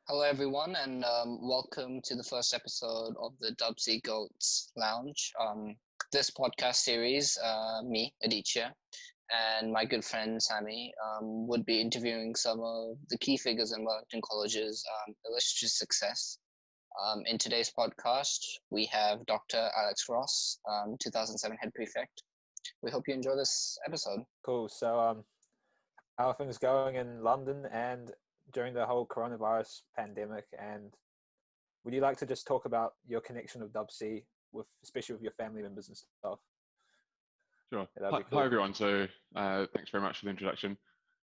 Hello, everyone, and welcome to the first episode of the Dubsy Goats Lounge. This podcast series, me, Aditya, and my good friend Sammy would be interviewing some of the key figures in Wellington College's illustrious success. In today's podcast, we have Dr. Alex Ross, 2007 head prefect. We hope you enjoy this episode. Cool. So, how are things going in London and during the whole coronavirus pandemic? And would you like to just talk about your connection with Dub C, especially with your family members and stuff? Sure. Yeah, that'd Hi, be cool. hi everyone. So thanks very much for the introduction.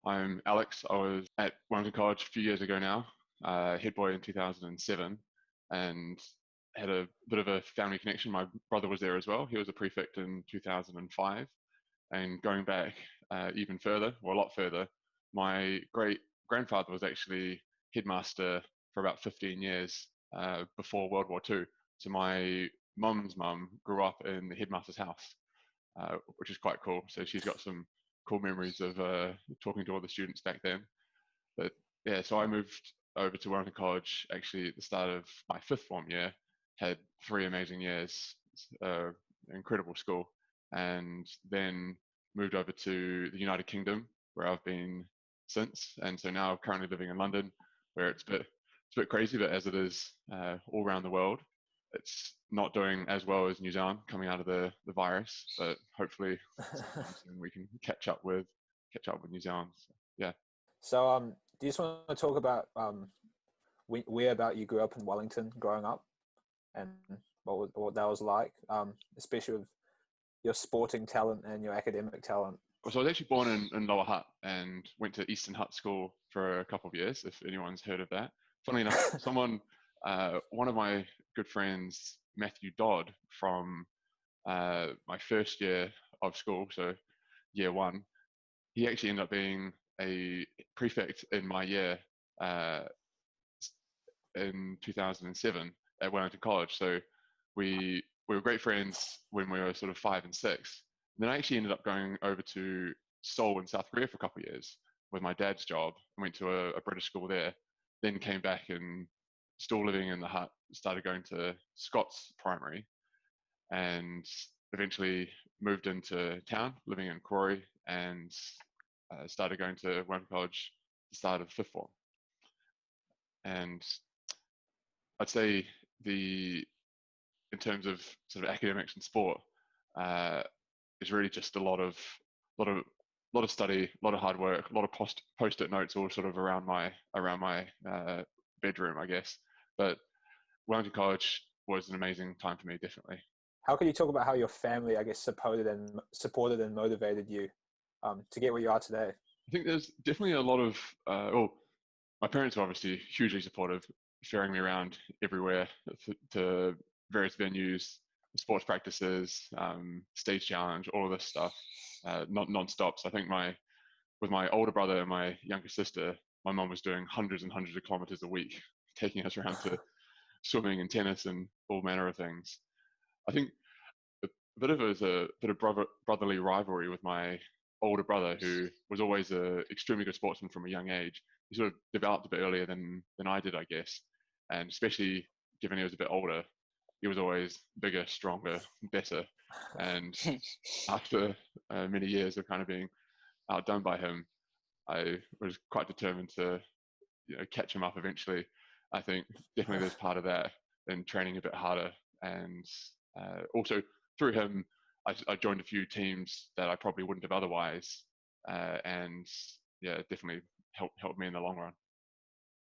I'm Alex. I was at Wellington College a few years ago now, head boy in 2007, and had a bit of a family connection. My brother was there as well. He was a prefect in 2005. And going back even further, or a lot further, my great grandfather was actually headmaster for about 15 years before World War II. So my mum's mum grew up in the headmaster's house, which is quite cool. So she's got some cool memories of talking to all the students back then. But yeah, so I moved over to Wellington College actually at the start of my fifth form year, had 3 amazing years, incredible school, and then moved over to the United Kingdom where I've been since. And so now currently living in London, where it's a bit crazy, but as it is all around the world, it's not doing as well as New Zealand coming out of the virus, but hopefully soon we can catch up with New Zealand. So, yeah. So, do you just want to talk about where about you grew up in Wellington growing up, and what that was like, especially with your sporting talent and your academic talent? So I was actually born in Lower Hutt and went to Eastern Hutt School for a couple of years, if anyone's heard of that. Funnily enough, one of my good friends, Matthew Dodd, from my first year of school, so year one, he actually ended up being a prefect in my year in 2007 at Wellington College. So we were great friends when we were sort of 5 and 6. And then I actually ended up going over to Seoul in South Korea for a couple of years with my dad's job. I went to a British school there, then came back and still living in the hut, started going to Scots Primary, and eventually moved into town, living in Quarry, and started going to Wellington College at the start of fifth form. And I'd say in terms of sort of academics and sport, it's really just a lot of study, a lot of hard work, a lot of post-it notes, all sort of around my bedroom, I guess. But Wellington College was an amazing time for me, definitely. How can you talk about how your family, I guess, supported and motivated you to get where you are today? I think there's definitely a lot of my parents are obviously hugely supportive, sharing me around everywhere to various venues, sports practices, stage challenge, all of this stuff, non-stop. So I think with my older brother and my younger sister, my mum was doing hundreds and hundreds of kilometers a week, taking us around to swimming and tennis and all manner of things. I think a bit of brotherly rivalry with my older brother, who was always an extremely good sportsman from a young age. He sort of developed a bit earlier than I did, I guess, and especially given he was a bit older, he was always bigger, stronger, better. And after many years of kind of being outdone by him, I was quite determined to catch him up eventually. I think definitely there's part of that in training a bit harder. And also through him, I joined a few teams that I probably wouldn't have otherwise. And yeah, it definitely helped me in the long run.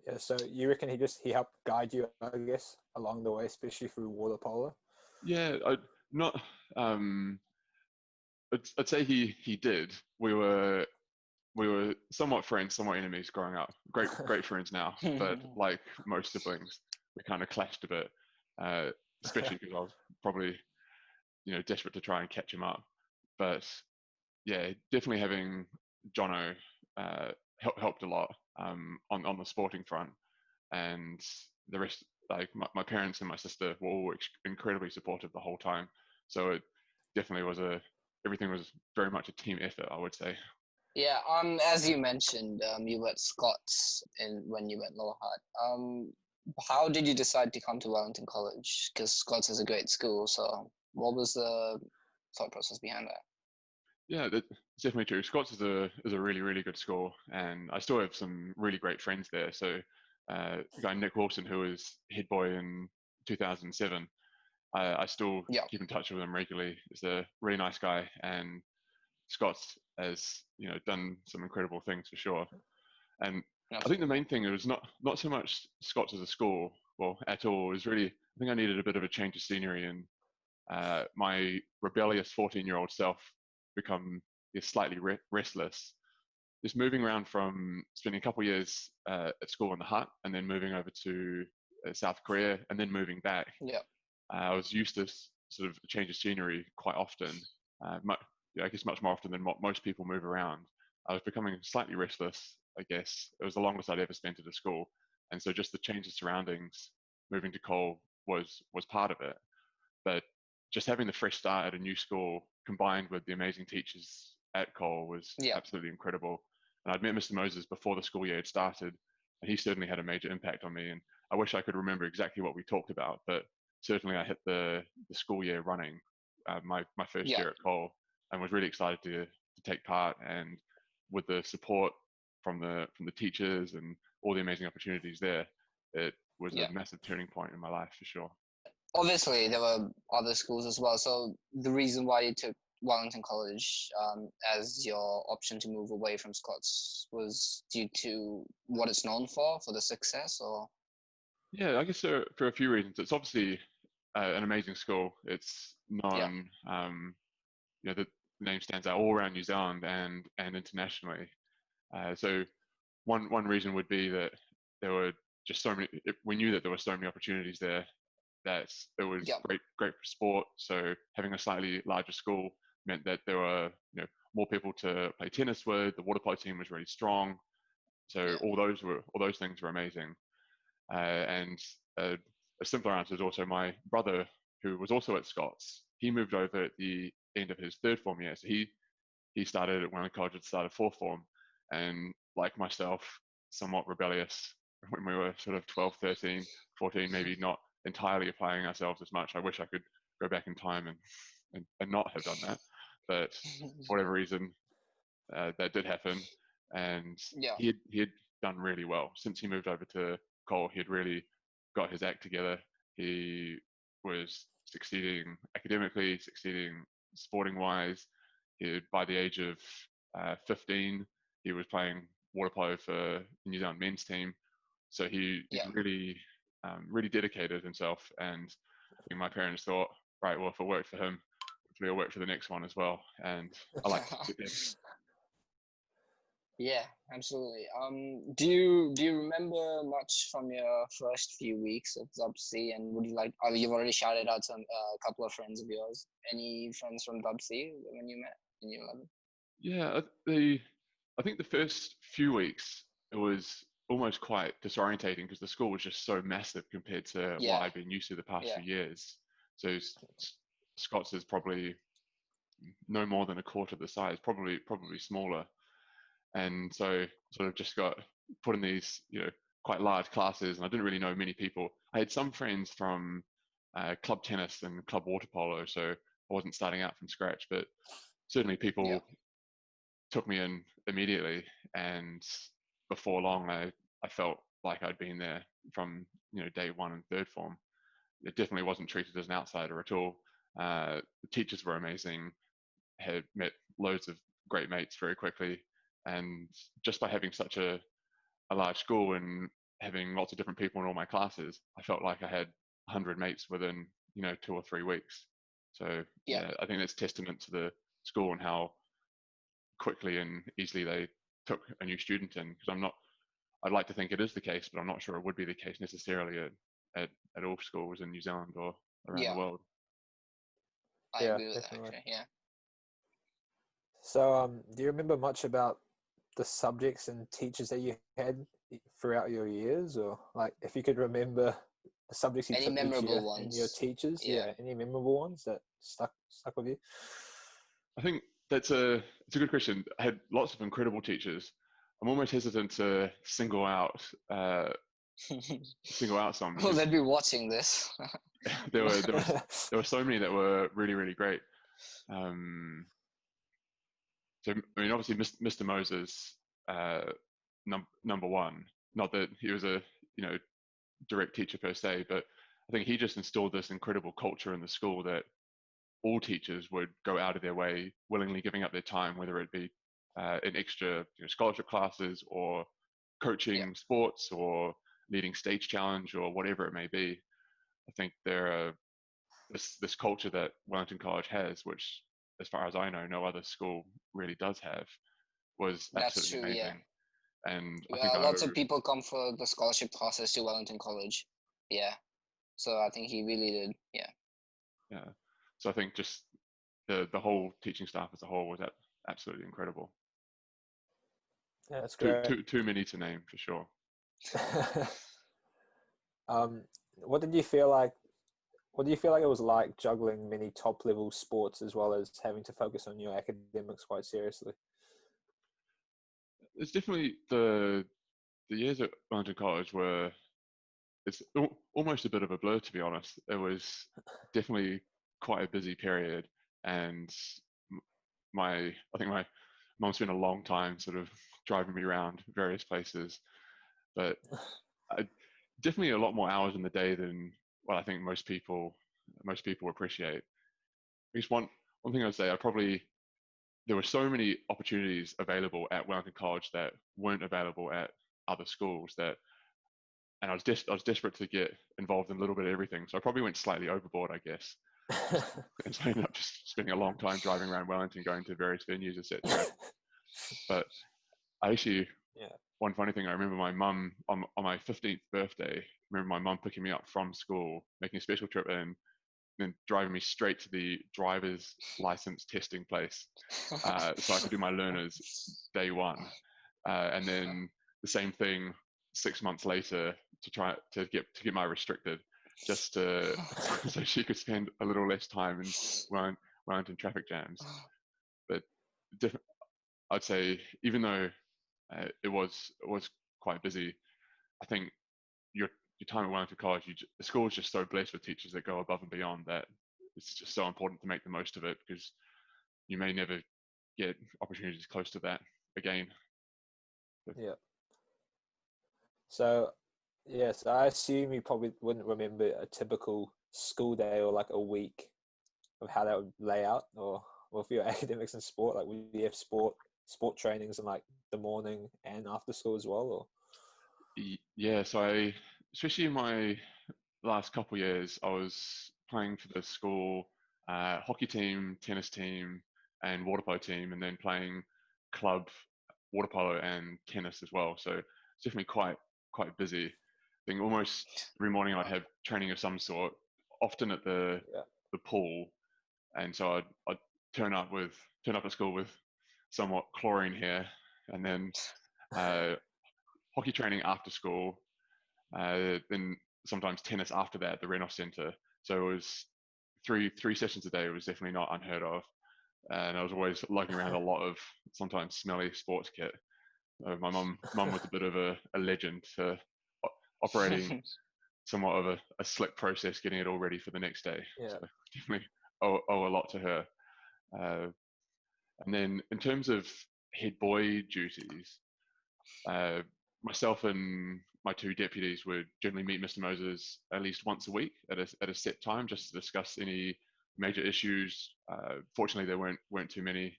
Yeah, so you reckon he helped guide you, I guess, along the way, especially through water polo? Yeah, I'd say he did. We were somewhat friends, somewhat enemies growing up. Great friends now, but like most siblings, we kind of clashed a bit, especially because I was probably desperate to try and catch him up. But yeah, definitely having Jono helped a lot on the sporting front, and the rest, like my parents and my sister, were all incredibly supportive the whole time. So it definitely was everything was very much a team effort, I would say. Yeah, as you mentioned, you were at Scots when you went Lower Hutt. How did you decide to come to Wellington College? Because Scots is a great school, so what was the thought process behind that? Yeah, that's definitely true. Scots is a really really good school, and I still have some really great friends there. So, the guy Nick Wilson, who was head boy in 2007, I still Yeah, keep in touch with him regularly. He's a really nice guy, and Scott's has done some incredible things for sure. And I think the absolutely. main thing was not so much Scott's as a school, well, at all. It was really I think I needed a bit of a change of scenery, and my rebellious 14-year-old self become slightly restless. Just moving around from spending a couple of years at school in the hut, and then moving over to South Korea, and then moving back. Yeah, I was used to sort of a change of scenery quite often. I guess much more often than what most people move around. I was becoming slightly restless. I guess it was the longest I'd ever spent at a school, and so just the change of surroundings, moving to Cole was part of it. But just having the fresh start at a new school combined with the amazing teachers at Cole was yeah, absolutely incredible. And I'd met Mr. Moses before the school year had started, and he certainly had a major impact on me. And I wish I could remember exactly what we talked about, but certainly I hit the school year running, my first yeah, year at Cole, and was really excited to take part. And with the support from the teachers and all the amazing opportunities there, it was a yeah. massive turning point in my life for sure. Obviously, there were other schools as well. So the reason why you took Wellington College as your option to move away from Scots was due to what it's known for the success, or Yeah, I guess for a few reasons. It's obviously an amazing school. It's yeah, known, the name stands out all around New Zealand and internationally. So one reason would be that there were just so many. We knew that there were so many opportunities there. That it was yeah, great for sport. So having a slightly larger school meant that there were more people to play tennis with. The water polo team was really strong. So yeah, all those things were amazing. And a simpler answer is also my brother, who was also at Scots. He moved over at the end of his third form year. So he started at Wellington College at the start of fourth form. And like myself, somewhat rebellious when we were sort of 12, 13, 14, maybe not entirely applying ourselves as much. I wish I could go back in time and not have done that. But for whatever reason, that did happen. And yeah, he had done really well since he moved over to Cole. He had really got his act together. He was succeeding academically, succeeding sporting wise. By the age of 15, he was playing water polo for the New Zealand men's team. So he'd yeah. really really dedicated himself. And I think my parents thought, right, well, if it worked for him, hopefully it'll work for the next one as well. And I like to think it did. Yeah, absolutely. Do you remember much from your first few weeks of Dubsy? And would you like? Oh, you've already shouted out some a couple of friends of yours. Any friends from Dubsy when you met in year 11? Yeah, I think the first few weeks it was almost quite disorientating because the school was just so massive compared to what Yeah, I'd been used to the past yeah, few years. So Scots is probably no more than a quarter the size, probably smaller, and so sort of just got put in these quite large classes, and I didn't really know many people. I had some friends from club tennis and club water polo, so I wasn't starting out from scratch, but certainly yeah, people took me in immediately, and before long, I felt like I'd been there from day one and third form. It definitely wasn't treated as an outsider at all. The teachers were amazing. Had met loads of great mates very quickly, and just by having such a large school and having lots of different people in all my classes, I felt like I had 100 mates within 2 or 3 weeks. So yeah, yeah, I think that's testament to the school and how quickly and easily they took a new student in. Because I'd like to think it is the case, but I'm not sure it would be the case necessarily at all schools in New Zealand or around the yeah. world. I Yeah, agree with that definitely. actually. Yeah. So, do you remember much about the subjects and teachers that you had throughout your years, or like if you could remember the subjects you Any took each memorable year and your ones? teachers? Yeah. Yeah, any memorable ones that stuck with you? I think it's a good question. I had lots of incredible teachers. I'm almost hesitant to single out some Will because they be watching this? there were so many that were really really great. Um, so I mean, obviously, Mr. Moses, number one. Not that he was a direct teacher per se, but I think he just instilled this incredible culture in the school that all teachers would go out of their way, willingly giving up their time, whether it be in extra scholarship classes or coaching sports or leading stage challenge or whatever it may be. I think there are this culture that Wellington College has, which, as far as I know, no other school really does have, was That's absolutely true, yeah. amazing. And I think Lots of people come for the scholarship process to Wellington College. Yeah. So I think he really did. Yeah. Yeah. So I think just the whole teaching staff as a whole was absolutely incredible. Yeah, that's great. Too many to name for sure. What did you feel like? What do you feel like it was like juggling many top level sports as well as having to focus on your academics quite seriously? It's definitely the years at Wellington College were it's almost a bit of a blur, to be honest. It was definitely quite a busy period, and I think my mom spent a long time sort of driving me around various places, but definitely a lot more hours in the day than what I think most people appreciate. Because one thing I'd say, there were so many opportunities available at Wellington College that weren't available at other schools and I was desperate to get involved in a little bit of everything. So I probably went slightly overboard, I guess. And so I ended up just spending a long time driving around Wellington, going to various venues, etc. But I actually, one funny thing, I remember my mum on my 15th birthday, I remember my mum picking me up from school, making a special trip in, and then driving me straight to the driver's license testing place so I could do my learners day one. And then the same thing 6 months later to try to get my restricted, just to so she could spend a little less time in Wellington traffic jams. But I'd say even though it was quite busy, I think your time at Wellington College, the school is just so blessed with teachers that go above and beyond that. It's just so important to make the most of it because you may never get opportunities close to that again. Yeah. So, yes, I assume you probably wouldn't remember a typical school day or like a week of how that would lay out, or for your academics and sport. Like, would you have sport trainings in like the morning and after school as well, or? Yeah, so especially in my last couple of years, I was playing for the school hockey team, tennis team, and water polo team, and then playing club water polo and tennis as well. So it's definitely quite busy. I think almost every morning I'd have training of some sort, often at the pool, and so I'd turn up to school with somewhat chlorine hair, and then hockey training after school, then sometimes tennis after that at the Renos Centre. So it was three sessions a day. It was definitely not unheard of, and I was always lugging around a lot of sometimes smelly sports kit. My mum was a bit of a legend for operating somewhat of a slick process, getting it all ready for the next day. Yeah. So definitely owe a lot to her. And then in terms of head boy duties, myself and my two deputies would generally meet Mr. Moses at least once a week at a set time just to discuss any major issues. Fortunately, there weren't too many,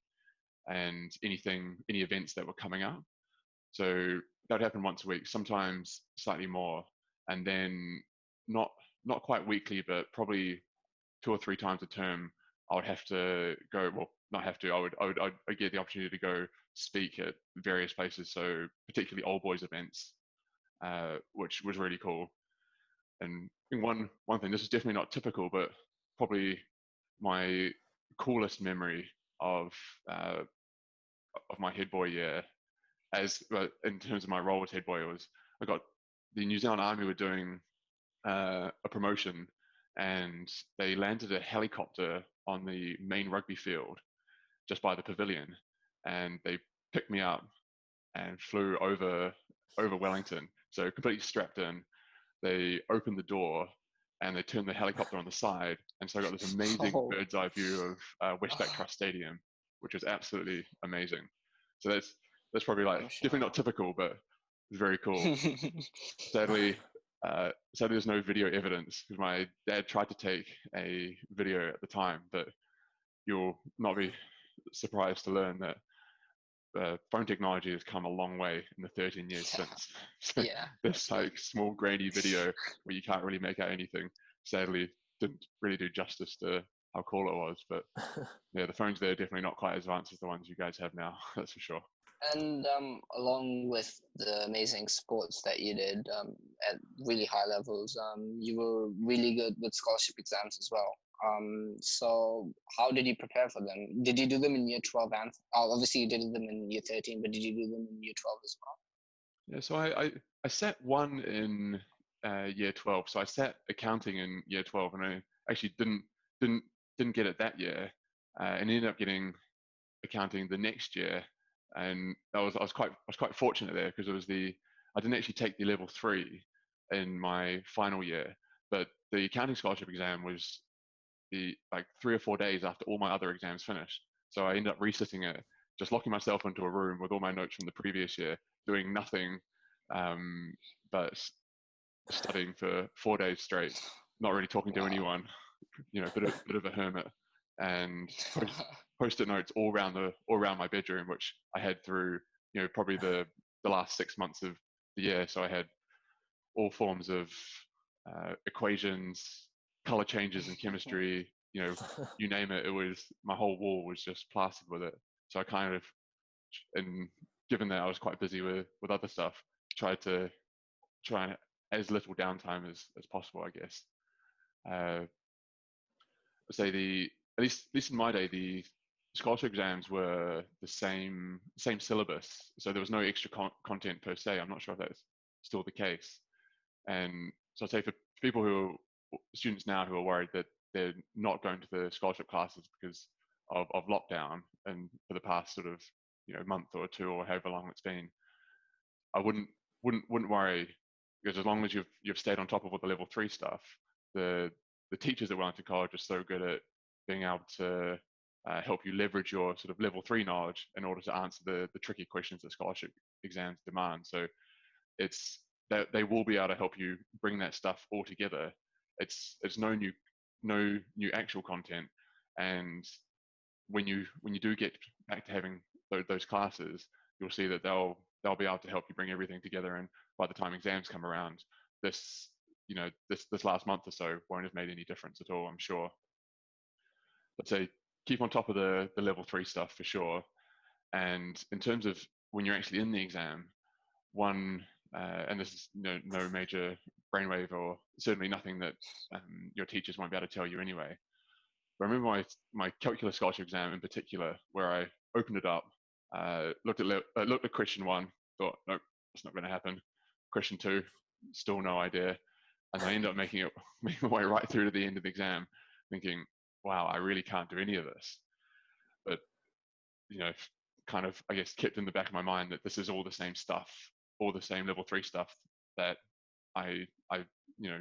and any events that were coming up. So that would happen once a week, sometimes slightly more, and then not quite weekly, but probably 2 or 3 times a term. I would have to go. Well, not have to. I'd get the opportunity to go speak at various places. So particularly old boys events, which was really cool. And one thing, this is definitely not typical, but probably my coolest memory of my head boy year, in terms of my role as head boy, was I got the New Zealand Army were doing a promotion, and they landed a helicopter on the main rugby field just by the pavilion, and they picked me up and flew over Wellington. So completely strapped in. They opened the door and they turned the helicopter on the side, and so I got this amazing Oh. bird's eye view of Westpac Trust Stadium, which was absolutely amazing. So that's probably like I'm sure. definitely not typical, but it's very cool. Sadly, there's no video evidence because my dad tried to take a video at the time, but you'll not be surprised to learn that phone technology has come a long way in the 13 years since. So Yeah. this like small grainy video where you can't really make out anything, sadly didn't really do justice to how cool it was. But yeah, the phones there are definitely not quite as advanced as the ones you guys have now, that's for sure. And along with the amazing sports that you did at really high levels, you were really good with scholarship exams as well. So how did you prepare for them? Did you do them in year 12 and obviously you did them in year 13, but did you do them in year 12 as well? Yeah, so I sat one in year 12. So I sat accounting in year 12, and I actually didn't get it that year, and ended up getting accounting the next year. And I was quite fortunate there because I didn't actually take the level 3 in my final year, but the accounting scholarship exam was the like 3 or 4 days after all my other exams finished. So I ended up resitting it, just locking myself into a room with all my notes from the previous year, doing nothing but studying for 4 days straight, not really talking to anyone, bit of a hermit, and post-it notes all around my bedroom, which I had through probably the last 6 months of the year. So I had all forms of equations, color changes in chemistry, you name it. It was, my whole wall was just plastered with it. So I kind of, and given that I was quite busy with other stuff, tried to try as little downtime as possible, I guess. Say at least in my day, the scholarship exams were the same syllabus, so there was no extra content per se. I'm not sure if that's still the case. And so I'd say for people students now who are worried that they're not going to the scholarship classes because of lockdown and for the past sort of month or two or however long it's been, I wouldn't worry, because as long as you've stayed on top of all the level 3 stuff, the teachers at Wellington College are so good at being able to help you leverage your sort of level 3 knowledge in order to answer the tricky questions that scholarship exams demand. So it's that they will be able to help you bring that stuff all together. It's no new actual content, and when you do get back to having those classes, you'll see that they'll be able to help you bring everything together. And by the time exams come around, this last month or so won't have made any difference at all, I'm sure. But say keep on top of the level 3 stuff for sure. And in terms of when you're actually in the exam, one and this is no major brainwave, or certainly nothing that your teachers won't be able to tell you anyway. But I remember my calculus scholarship exam in particular, where I opened it up, looked at question 1, thought, nope, that's not going to happen. Question 2, still no idea. And I ended up making my way right through to the end of the exam, thinking, wow, I really can't do any of this. But kind of, I guess, kept in the back of my mind that this is all the same stuff, all the same level 3 stuff that I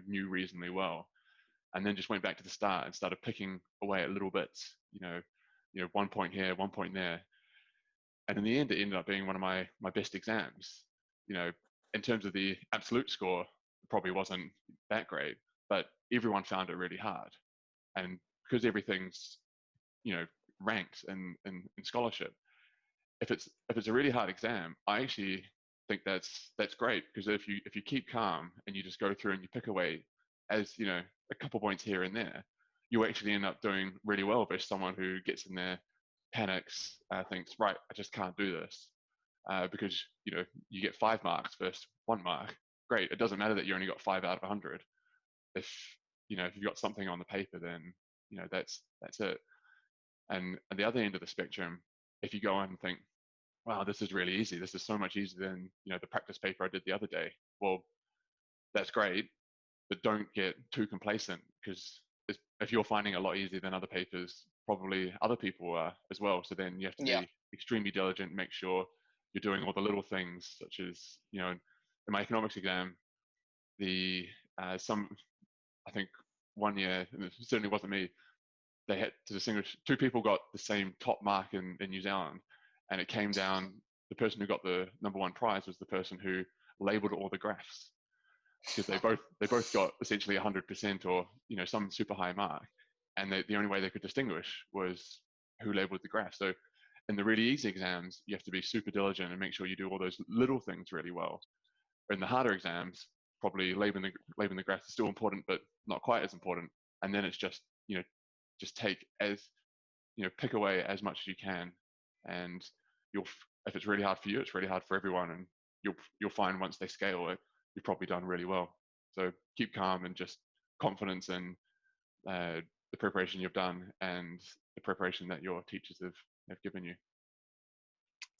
knew reasonably well. And then just went back to the start and started picking away at little bits, 1 point here, 1 point there. And in the end, it ended up being one of my best exams. In terms of the absolute score, it probably wasn't that great, but everyone found it really hard. And because everything's, ranked in scholarship, if it's a really hard exam, I actually think that's great, because if you keep calm and you just go through and you pick away, as a couple points here and there, you actually end up doing really well versus someone who gets in there, panics, thinks, right, I just can't do this, because you get 5 marks versus 1 mark. Great, it doesn't matter that you only got 5 out of 100. If if you've got something on the paper, then that's it. And at the other end of the spectrum, if you go on and think, wow, this is really easy, this is so much easier than the practice paper I did the other day, well, that's great, but don't get too complacent, because if you're finding it a lot easier than other papers, probably other people are as well. So then you have to Yeah. be extremely diligent, make sure you're doing all the little things, such as, in my economics exam, the some I think one year, and it certainly wasn't me, they had to distinguish two people got the same top mark in New Zealand, and it came down, the person who got the number one prize was the person who labeled all the graphs, because they both got essentially 100% or some super high mark, and the only way they could distinguish was who labeled the graph. So in the really easy exams, you have to be super diligent and make sure you do all those little things really well. In the harder exams, probably labeling the graph is still important, but not quite as important. And then it's just just take as pick away as much as you can, and if it's really hard for you, it's really hard for everyone, and you'll find once they scale it, you've probably done really well. So keep calm and just confidence in the preparation you've done and the preparation that your teachers have given you.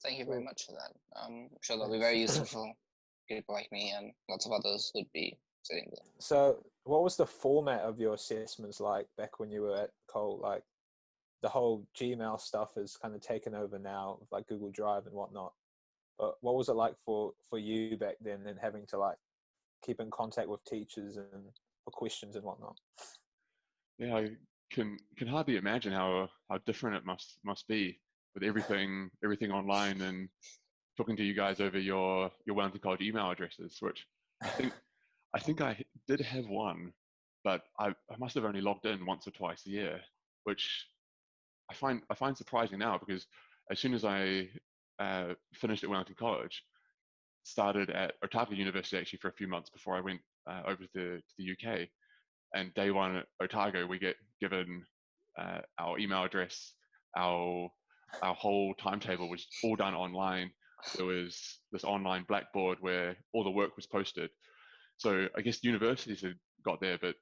Thank you very much for that. I'm sure that'll be very useful for people like me and lots of others who'd be sitting there. So what was the format of your assessments like back when you were at Cole? Like, the whole Gmail stuff is kind of taken over now, like Google Drive and whatnot. But what was it like for you back then, and having to like keep in contact with teachers and for questions and whatnot? Yeah, I can hardly imagine how different it must be with everything online and talking to you guys over your Wellington College email addresses, which I think I did have one, but I must have only logged in once or twice a year, which I find surprising now, because as soon as I finished at Wellington College, started at Otago University actually for a few months before I went over to the UK. And day one at Otago, we get given our email address, our whole timetable was all done online. There was this online blackboard where all the work was posted. So I guess universities had got there, but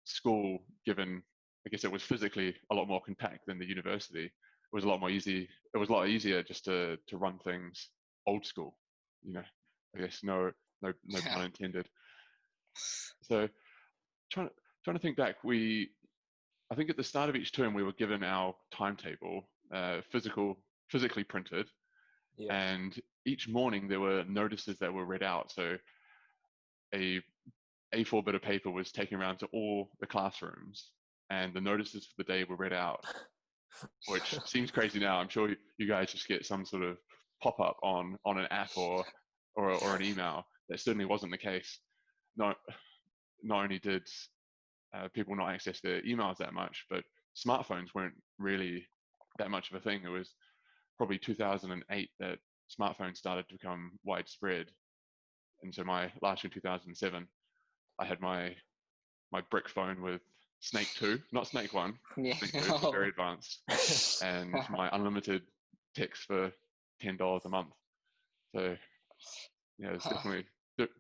school, given I guess it was physically a lot more compact than the university, it was a lot more easy. It was a lot easier just to run things old school. I guess no pun intended. So trying to think back, I think at the start of each term we were given our timetable, physically printed, and each morning there were notices that were read out. So a A4 bit of paper was taken around to all the classrooms, and the notices for the day were read out, which seems crazy now. I'm sure you guys just get some sort of pop-up on an app or an email. That certainly wasn't the case. Not only did people not access their emails that much, but smartphones weren't really that much of a thing. It was probably 2008 that smartphones started to become widespread. And so my last year, 2007, I had my brick phone with Snake 2, not Snake 1, Yeah. Snake 2, it's very advanced, and my unlimited text for $10 a month. So yeah, it's definitely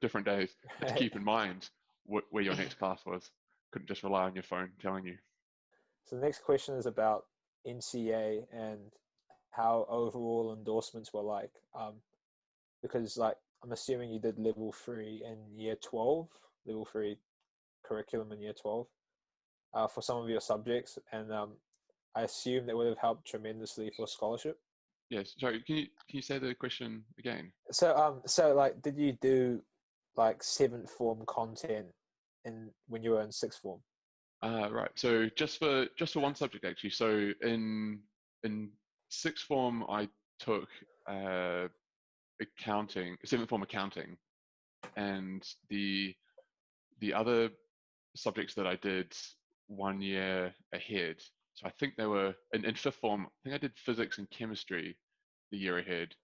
different days. But to keep in mind where your next class was. Couldn't just rely on your phone telling you. So the next question is about NCA and how overall endorsements were like. Because like I'm assuming you did level 3 in year 12, level 3 curriculum in year 12 for some of your subjects, and I assume that would have helped tremendously for scholarship. Yes. Sorry, can you say the question again? So like, did you do like 7th form content when you were in 6th form? Right. So just for one subject actually. So in 6th form, I took accounting, 7th form accounting, and the other subjects that I did 1 year ahead. So I think they were in 5th form. I think I did physics and chemistry the year ahead.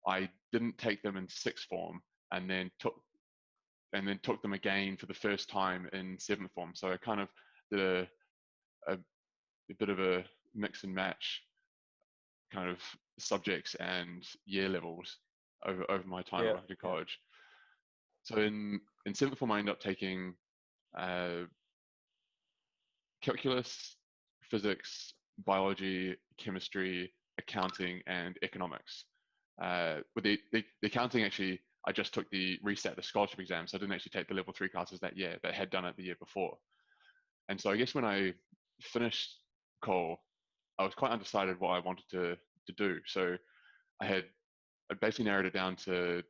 I didn't take them in 6th form, and then took them again for the first time in 7th form. So I kind of did a bit of a mix and match kind of subjects and year levels over my time at Wellington College. So in 7th form, I ended up taking calculus, physics, biology, chemistry, accounting, and economics. With the accounting, actually, I just took the scholarship exam, so I didn't actually take the level 3 classes that year, but had done it the year before. And so I guess when I finished Cole, I was quite undecided what I wanted to do. So I basically narrowed it down to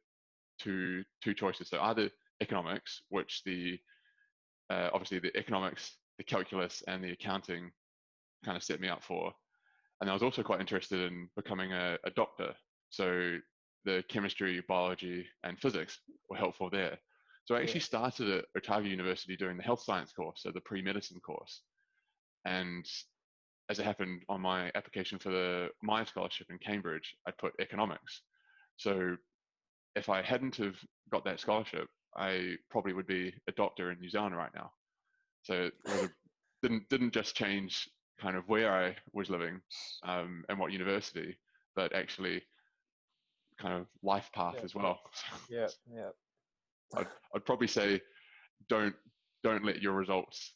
two choices. So either economics, which obviously the economics, the calculus, and the accounting kind of set me up for. And I was also quite interested in becoming a doctor. So the chemistry, biology, and physics were helpful there. So I actually started at Otago University doing the health science course, so the pre-medicine course. And as it happened on my application for the Maya scholarship in Cambridge, I put economics. So if I hadn't have got that scholarship, I probably would be a doctor in New Zealand right now. So it was didn't just change kind of where I was living and what university, but actually kind of life path as well. Yeah. I'd probably say don't let your results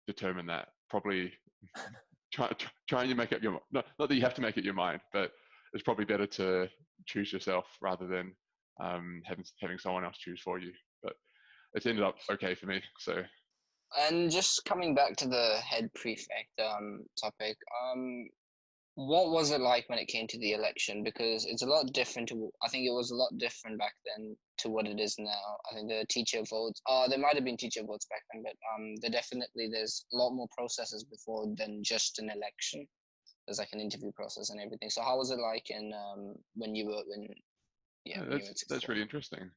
determine that. Probably try and make up your not that you have to make it your mind, but it's probably better to choose yourself rather than having someone else choose for you. But it's ended up okay for me. So. And just coming back to the head prefect topic, what was it like when it came to the election? Because it's a lot different I think it was a lot different back then to what it is now. I think the teacher votes, there might have been teacher votes back then, but there's a lot more processes before than just an election. There's like an interview process and everything. So how was it like when you were in that's really interesting.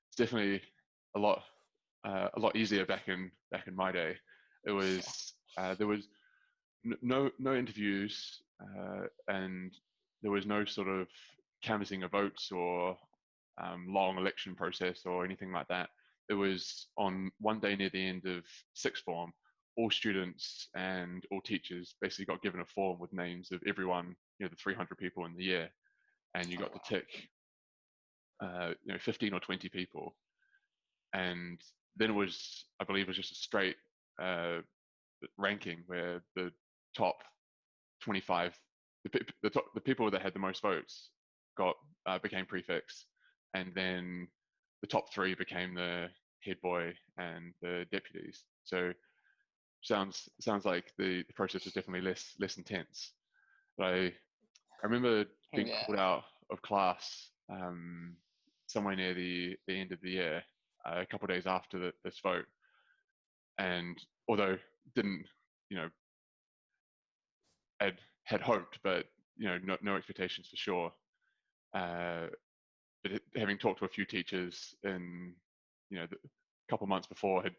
It's definitely a lot easier back in my day. It was there was no interviews and there was no sort of canvassing of votes or long election process or anything like that. It was on one day near the end of sixth form, all students and all teachers basically got given a form with names of everyone, the 300 people in the year, and you got to tick 15 or 20 people. And then I believe it was just a straight ranking where the top 25, the people that had the most votes became prefects, and then the top three became the head boy and the deputies. So sounds like the process was definitely less intense. But I remember being called out of class somewhere near the end of the year, a couple of days after this vote, and although didn't had hoped, but no expectations for sure. But having talked to a few teachers in a couple of months before, had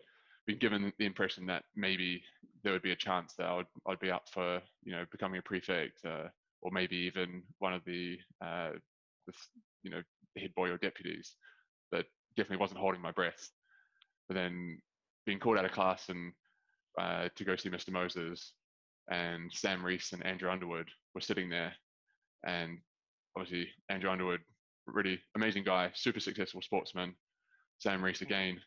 been given the impression that maybe there would be a chance that I'd be up for becoming a prefect, or maybe even one of the head boy or deputies. But definitely wasn't holding my breath. But then being called out of class and to go see Mr. Moses, and Sam Reese and Andrew Underwood were sitting there. And obviously Andrew Underwood, really amazing guy, super successful sportsman. Sam Reese again,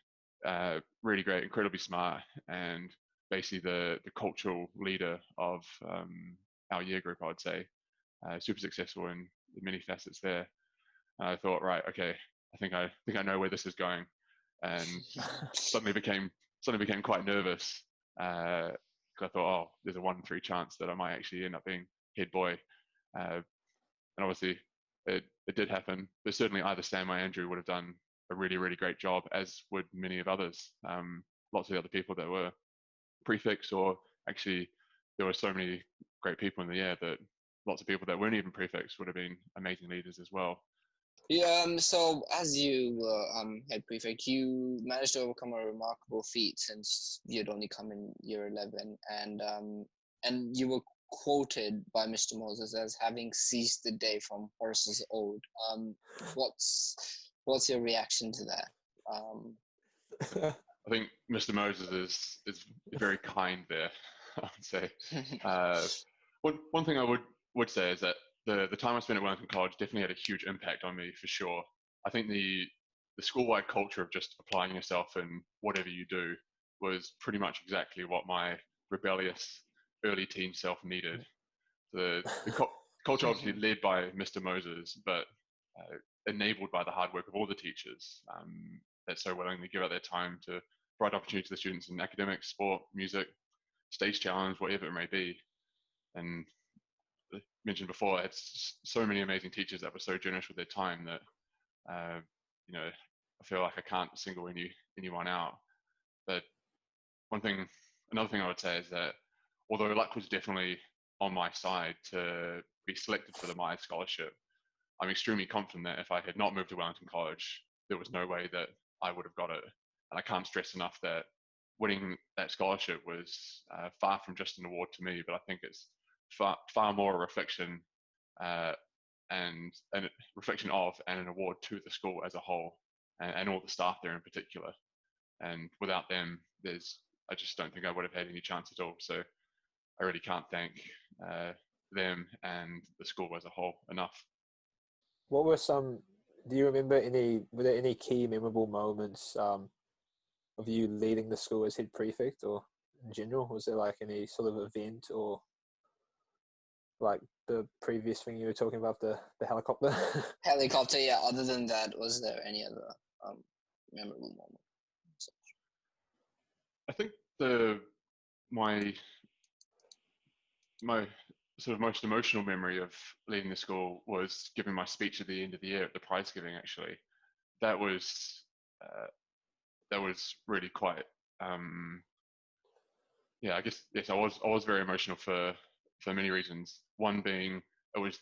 really great, incredibly smart, and basically the cultural leader of our year group, I'd say. Super successful in many facets there. And I thought, right, okay, I think I know where this is going, and suddenly became quite nervous. I thought, oh, there's a 1 in 3 chance that I might actually end up being head boy. And obviously it did happen, but certainly either Sam or Andrew would have done a really, really great job, as would many of others. Lots of the other people that were prefects, or actually there were so many great people in the year that lots of people that weren't even prefects would have been amazing leaders as well. Yeah, so as you were head prefect, you managed to overcome a remarkable feat since you'd only come in year 11, and you were quoted by Mr. Moses as having seized the day from horses old. What's your reaction to that? I think Mr. Moses is very kind there, I would say. One thing I would say is that the time I spent at Wellington College definitely had a huge impact on me, for sure. I think the school-wide culture of just applying yourself in whatever you do was pretty much exactly what my rebellious early teen self needed. The culture obviously led by Mr. Moses, but enabled by the hard work of all the teachers that so willingly give up their time to provide opportunity to the students in academics, sport, music, stage challenge, whatever it may be. And mentioned before, I had so many amazing teachers that were so generous with their time that, I feel like I can't single anyone out. But another thing I would say is that although luck was definitely on my side to be selected for the Maya scholarship, I'm extremely confident that if I had not moved to Wellington College, there was no way that I would have got it. And I can't stress enough that winning that scholarship was far from just an award to me, but I think it's far more a reflection uh, and a reflection of and an award to the school as a whole and all the staff there in particular. And without them, I just don't think I would have had any chance at all. So I really can't thank them and the school as a whole enough. What were some? Do you remember were there any key memorable moments of you leading the school as head prefect, or in general? Was there like any sort of event, or like the previous thing you were talking about, the helicopter? Helicopter, yeah. Other than that, was there any other memorable moment? I think my sort of most emotional memory of leading the school was giving my speech at the end of the year at the prize giving. Actually, that was really quite. Yeah, I guess yes, I was very emotional for many reasons. One being it was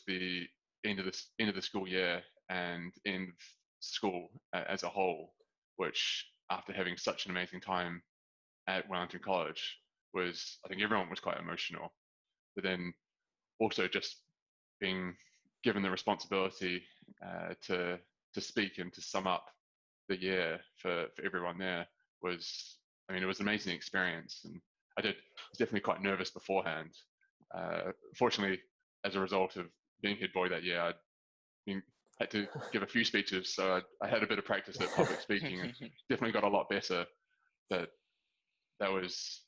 the end of the school year and end of school as a whole, which after having such an amazing time at Wellington College I think everyone was quite emotional. But then also just being given the responsibility to speak and to sum up the year for everyone there it was an amazing experience. And I was definitely quite nervous beforehand. Fortunately, as a result of being head boy that year, had to give a few speeches, so I had a bit of practice at public speaking and definitely got a lot better. But that was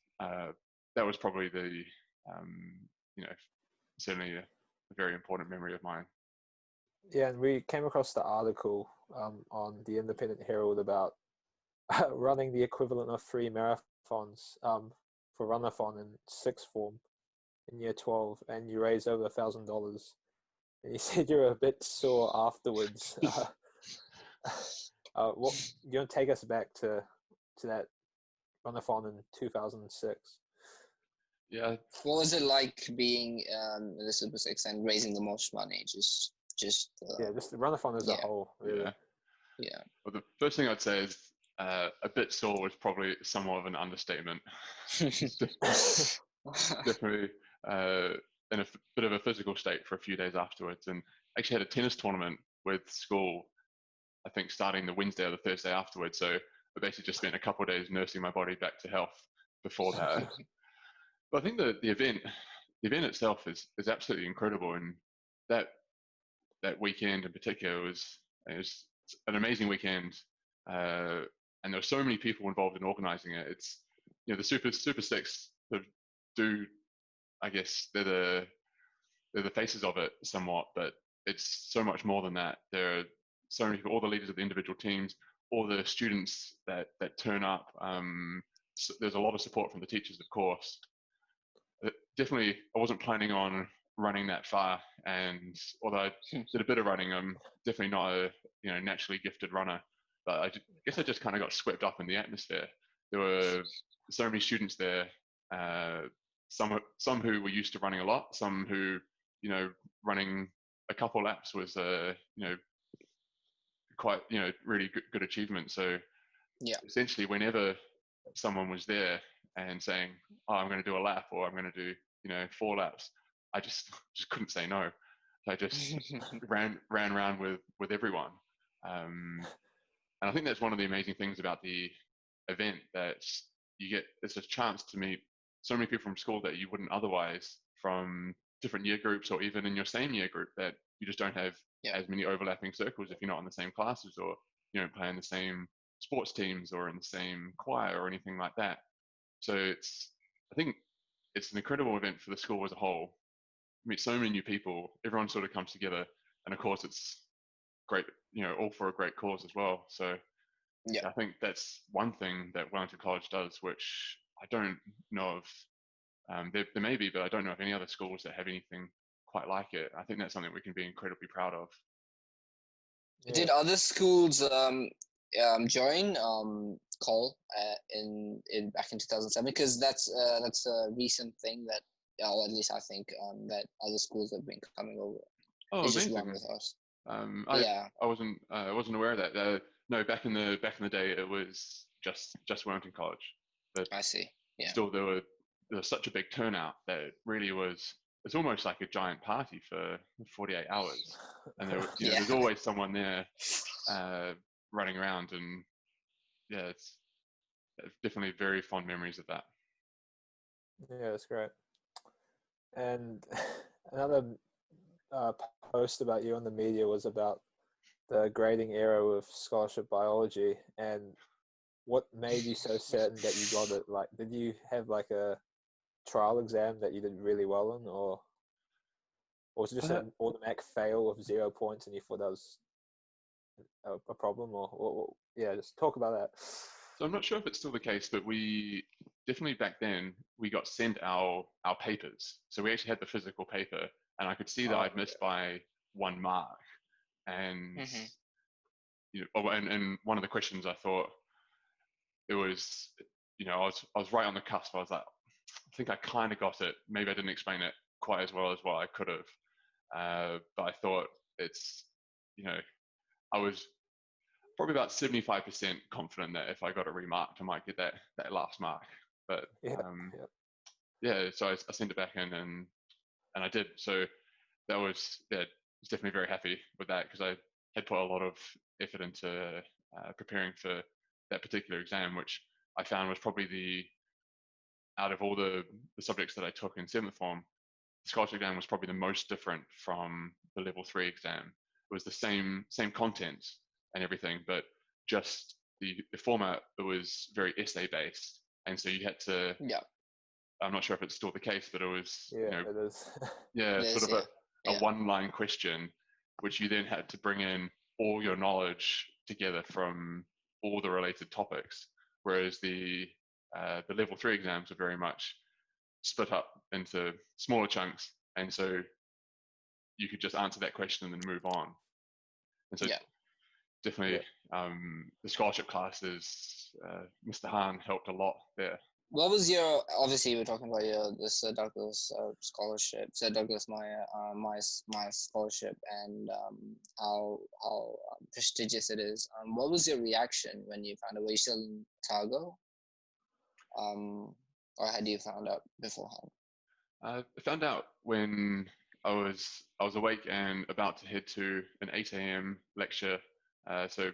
probably the certainly a very important memory of mine. Yeah, and we came across the article on the Independent Herald about running the equivalent of 3 marathons for runathon in sixth form in year 12, and you raised over $1,000. And you said you were a bit sore afterwards. What you want to take us back to that runathon in 2006? Yeah. What was it like being in the Super Six and raising the most money? Just just the runathon as a whole. Really. Yeah. Well, the first thing I'd say is a bit sore was probably somewhat of an understatement. Definitely in a bit of a physical state for a few days afterwards, and actually had a tennis tournament with school, I think starting the Wednesday or the Thursday afterwards. So I basically just spent a couple of days nursing my body back to health before that. But I think the event itself is absolutely incredible, and that weekend in particular was an amazing weekend, and there were so many people involved in organising it. It's the Super Six do, I guess they're the faces of it somewhat, but it's so much more than that. There are so many people, all the leaders of the individual teams, all the students that turn up. So there's a lot of support from the teachers, of course. Definitely, I wasn't planning on running that far, and although I did a bit of running, I'm definitely not a naturally gifted runner. But I guess I just kind of got swept up in the atmosphere. There were so many students there. Some who were used to running a lot, some who running a couple laps was quite really good achievement. So essentially, whenever someone was there and saying, "Oh, I'm going to do a lap," or "I'm going to do 4 laps," I just couldn't say no. I just ran around with everyone, and I think that's one of the amazing things about the event, that it's a chance to meet so many people from school that you wouldn't otherwise, from different year groups, or even in your same year group, that you just don't have as many overlapping circles if you're not in the same classes, or you don't play in the same sports teams or in the same choir or anything like that. So I think it's an incredible event for the school as a whole. Meet so many new people, everyone sort of comes together, and of course it's great, all for a great cause as well. So I think that's one thing that Wellington College does, which I don't know of. There may be, but I don't know of any other schools that have anything quite like it. I think that's something we can be incredibly proud of. Did other schools join call in back in 2007? Because that's a recent thing that, or at least I think that other schools have been coming over. Oh, It's just amazing! one with us. I wasn't aware of that. No, back in the day, it was just Wellington College. But I see. Yeah. still, there was such a big turnout that it really was. It's almost like a giant party for 48 hours, and there's always someone there running around, and yeah, it's definitely very fond memories of that. Yeah, that's great. And another post about you on the media was about the grading era with scholarship biology, and what made you so certain that you got it? Like, did you have like a trial exam that you did really well in, or was it just an automatic fail of 0 points and you thought that was a problem, or yeah, just talk about that. So I'm not sure if it's still the case, but we definitely back then we got sent our papers. So we actually had the physical paper, and I could see that I'd missed by 1 mark. And and one of the questions I thought it was, I was right on the cusp. I was like, I think I kind of got it. Maybe I didn't explain it quite as well as what I could have, but I thought it's, I was probably about 75% confident that if I got it remarked, I might get that last mark. But so I sent it back in, and I did. So that was definitely very happy with that, because I had put a lot of effort into preparing for that particular exam, which I found was probably out of all the subjects that I took in 7th form, the scholarship exam was probably the most different from the level 3 exam. It was the same content and everything, but just the format, it was very essay based, and so you had to. Yeah. I'm not sure if it's still the case, but it was. It is. Sort of a 1-line question, which you then had to bring in all your knowledge together from all the related topics, whereas the level 3 exams are very much split up into smaller chunks, and so you could just answer that question and then move on. And so definitely the scholarship classes, Mr. Hahn helped a lot there. What was your, obviously we're talking about the Sir Douglas scholarship, Sir Douglas my scholarship, and how prestigious it is. What was your reaction when you found out? Were you still in Otago? Or had you found out beforehand? I found out when I was awake and about to head to an 8 a.m. lecture. So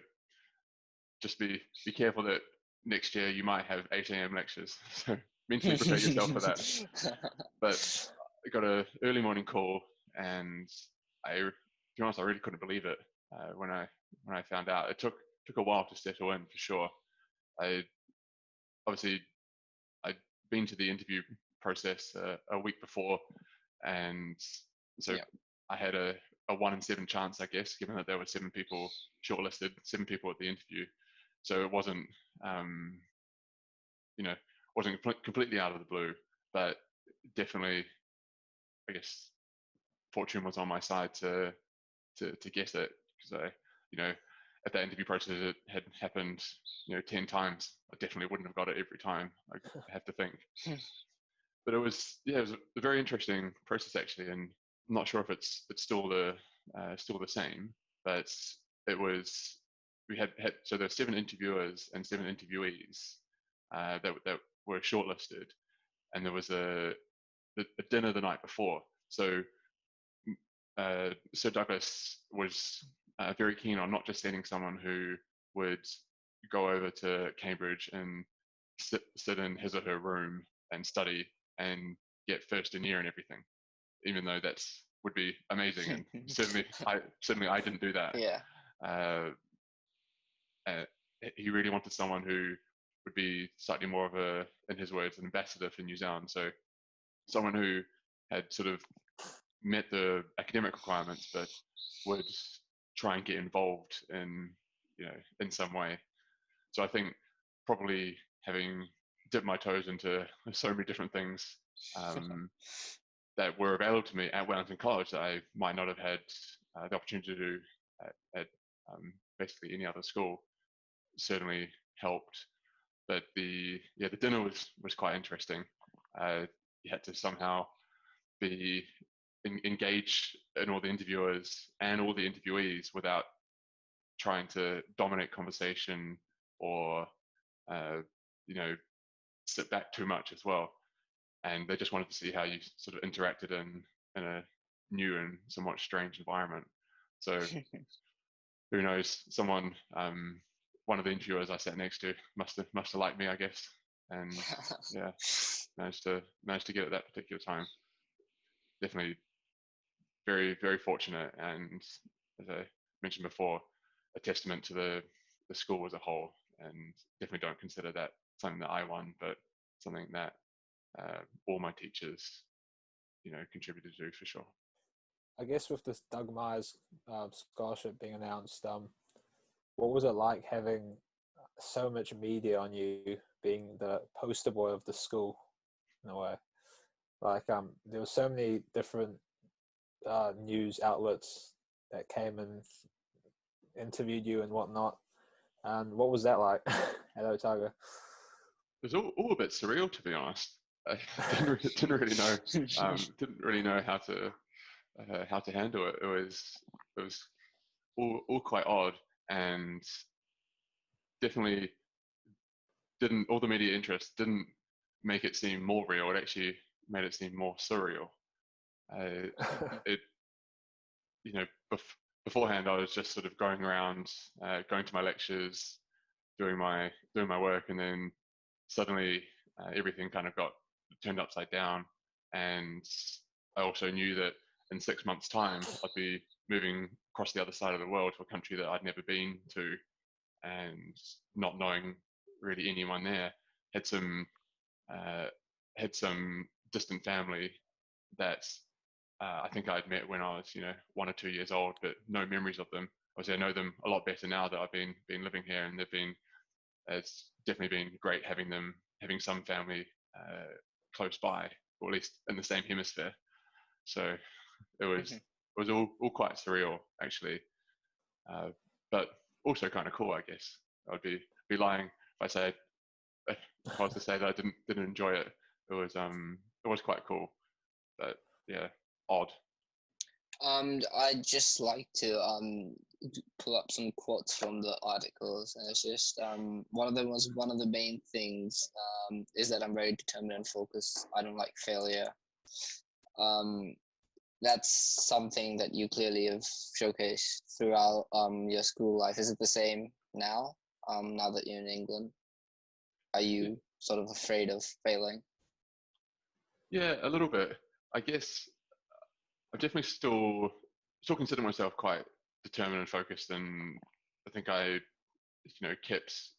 just be careful that next year you might have 8 a.m. lectures. So mentally prepare yourself for that. But I got an early morning call, and to be honest, I really couldn't believe it when I found out. It took a while to settle in, for sure. I'd been to the interview process a week before, and so I had a 1 in 7 chance, I guess, given that there were 7 people shortlisted, 7 people at the interview. So it wasn't, wasn't completely out of the blue, but definitely, I guess, fortune was on my side to get it, because if that interview process had happened, 10 times, I definitely wouldn't have got it every time. I have to think. But it was a very interesting process, actually, and I'm not sure if it's still the same, but it was. We had so there were 7 interviewers and 7 interviewees that were shortlisted, and there was a dinner the night before. So Sir Douglas was very keen on not just sending someone who would go over to Cambridge and sit in his or her room and study and get first in year and everything, even though that would be amazing, and certainly I didn't do that. He really wanted someone who would be slightly more of a, in his words, an ambassador for New Zealand. So someone who had sort of met the academic requirements, but would try and get involved in some way. So I think probably having dipped my toes into so many different things, that were available to me at Wellington College that I might not have had the opportunity to do at basically any other school certainly helped. But the dinner was quite interesting. You had to somehow be engage in all the interviewers and all the interviewees without trying to dominate conversation or you know, sit back too much as well. And they just wanted to see how you sort of interacted in a new and somewhat strange environment. So who knows? Someone, one of the interviewers I sat next to must have liked me, I guess, and yeah, managed to get at that particular time. Definitely very, very fortunate, and as I mentioned before, a testament to the school as a whole. And definitely don't consider that something that I won, but something that all my teachers, contributed to for sure. I guess with this Doug Myers scholarship being announced, what was it like having so much media on you, being the poster boy of the school in a way? Like, there were so many different news outlets that came and interviewed you and whatnot. And what was that like at Otago? It was all a bit surreal, to be honest. I didn't really know how to handle it. It was all quite odd, and definitely didn't, all the media interest didn't make it seem more real. It actually made it seem more surreal. It beforehand I was just sort of going around, going to my lectures, doing my work, and then suddenly everything kind of got turned upside down. And I also knew that in 6 months' time I'd be moving across the other side of the world to a country that I'd never been to, and not knowing really anyone there. Had some distant family that I think I'd met when I was 1 or 2 years old, but no memories of them. Obviously, I know them a lot better now that I've been living here, and it's definitely been great having some family close by, or at least in the same hemisphere. So it was all quite surreal, actually, but also kind of cool, I guess. I'd be lying if I was to say that I didn't enjoy it. It was quite cool, but yeah, odd. I'd just like to pull up some quotes from the articles, and it's just one of them was, one of the main things is that I'm very determined and focused. I don't like failure. That's something that you clearly have showcased throughout your school life. Is it the same now? Now that you're in England, are you sort of afraid of failing? Yeah, a little bit. I guess I definitely still consider myself quite determined and focused, and I think I kept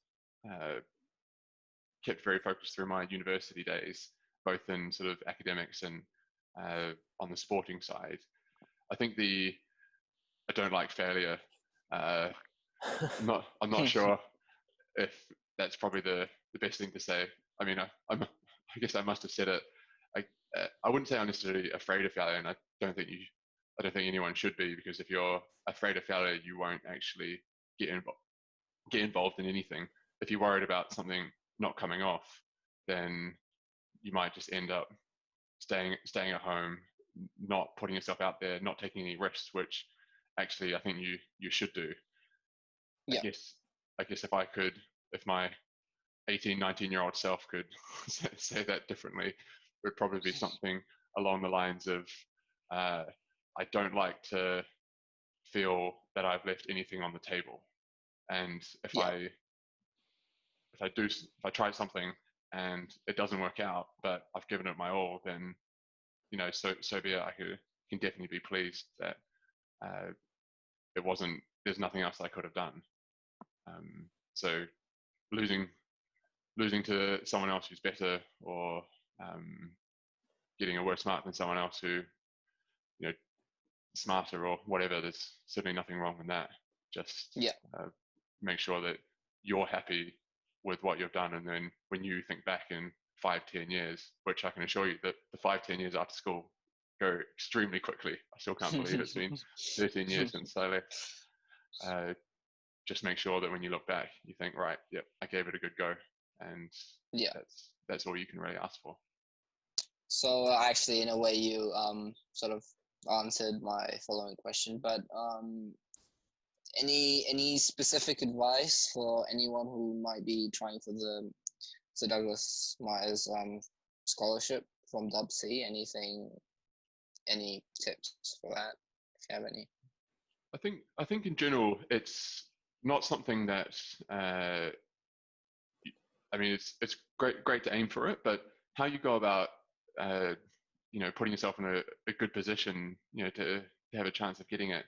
very focused through my university days, both in sort of academics and on the sporting side. I think I don't like failure. I'm not sure if that's probably the best thing to say. I mean, I guess I must have said it. I wouldn't say I'm necessarily afraid of failure, and I don't think anyone should be, because if you're afraid of failure, you won't actually get involved in anything. If you're worried about something not coming off, then you might just end up staying at home, not putting yourself out there, not taking any risks, which actually I think you should do. Yeah. I guess if my 18, 19-year-old self could say that differently, it would probably be something along the lines of, I don't like to feel that I've left anything on the table. And if I try something and it doesn't work out, but I've given it my all, then so be it. I can definitely be pleased that there's nothing else I could have done. So losing to someone else who's better, or getting a worse mark than someone else who smarter or whatever, there's certainly nothing wrong with that. Just make sure that you're happy with what you've done, and then when you think back in 5-10 years, which I can assure you that the 5-10 years after school go extremely quickly. I still can't believe it's been 13 years since I left. Just make sure that when you look back, you think, right, yep, I gave it a good go, and Yeah. that's all you can really ask for. So actually, in a way, you sort of answered my following question. But any specific advice for anyone who might be trying for the Sir Douglas Myers scholarship from Dub C? Any tips for that, if you have any? I think in general, it's not something that I mean, it's great to aim for it, but how you go about putting yourself in a good position, to have a chance of getting it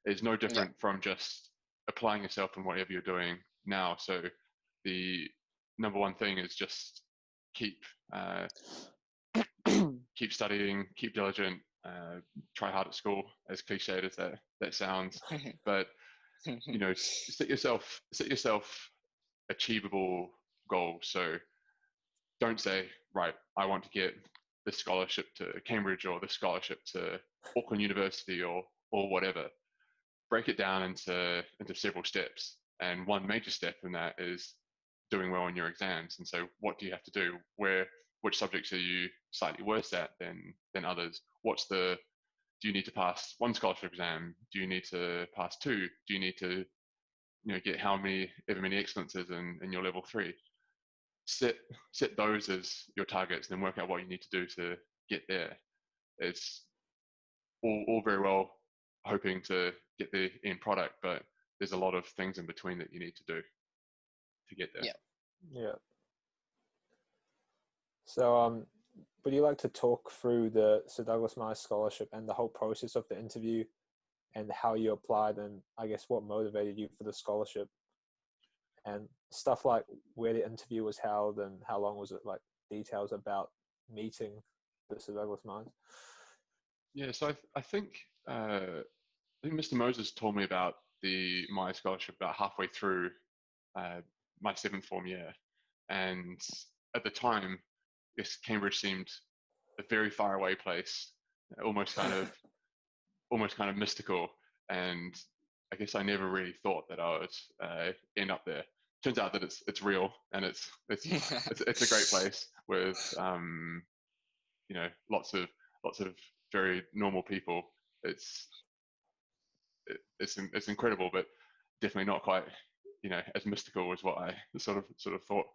is no different from just applying yourself in whatever you're doing now. So the number one thing is just keep studying, keep diligent, try hard at school, as cliched as that sounds, but set yourself achievable goals. So don't say, right, I want to get this scholarship to Cambridge or this scholarship to Auckland University or whatever. Break it down into several steps. And one major step in that is doing well in your exams. And so what do you have to do? Which subjects are you slightly worse at than others? Do you need to pass one scholarship exam? Do you need to pass two? Do you need to get ever many excellences in your level 3? Set those as your targets and then work out what you need to do to get there. It's all very well hoping to get the end product, but there's a lot of things in between that you need to do to get there. Yeah. So would you like to talk through the Sir Douglas Myers Scholarship and the whole process of the interview and how you applied, and I guess what motivated you for the scholarship and stuff like where the interview was held and how long was it, like details about meeting the Sir Douglas Myers? Yeah, so I think Mr. Moses told me about the Myers Scholarship about halfway through my 7th form year, and at the time, yes, Cambridge seemed a very far away place, almost kind of mystical, and I guess I never really thought that I would end up there. Turns out that it's real, and it's a great place with lots of very normal people. It's incredible, but definitely not quite as mystical as what I sort of thought.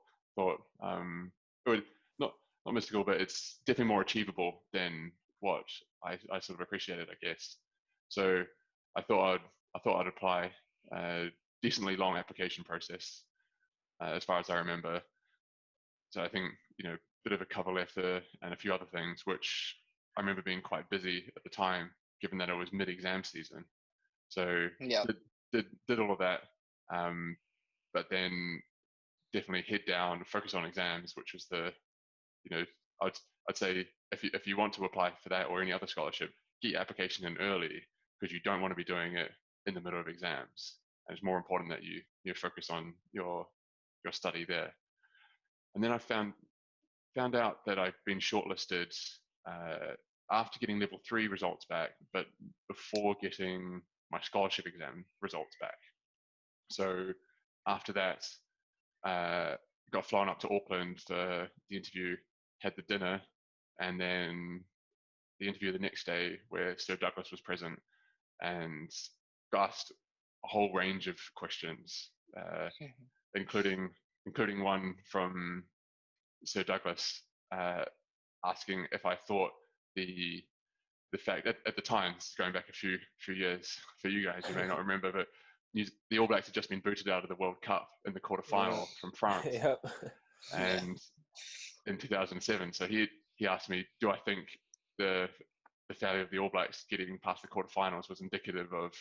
Not mystical, but it's definitely more achievable than what I sort of appreciated, I guess. So I thought I'd apply. Decently long application process, as far as I remember. So I think bit of a cover letter and a few other things, which I remember being quite busy at the time, given that it was mid-exam season. So did all of that, but then definitely head down, focus on exams, which was I'd say if you want to apply for that or any other scholarship, get your application in early, because you don't want to be doing it in the middle of exams. And it's more important that you focus on your study there. And then I found out that I'd been shortlisted after getting level 3 results back, but before getting my scholarship exam results back. So after that, got flown up to Auckland for the interview, had the dinner, and then the interview the next day where Sir Douglas was present, and got asked a whole range of questions, including one from Sir Douglas asking if I thought the fact that at the time, going back a few years for you guys, you may not remember, but the All Blacks had just been booted out of the World Cup in the quarterfinal from France, and in 2007. So he asked me, do I think the failure of the All Blacks getting past the quarterfinals was indicative of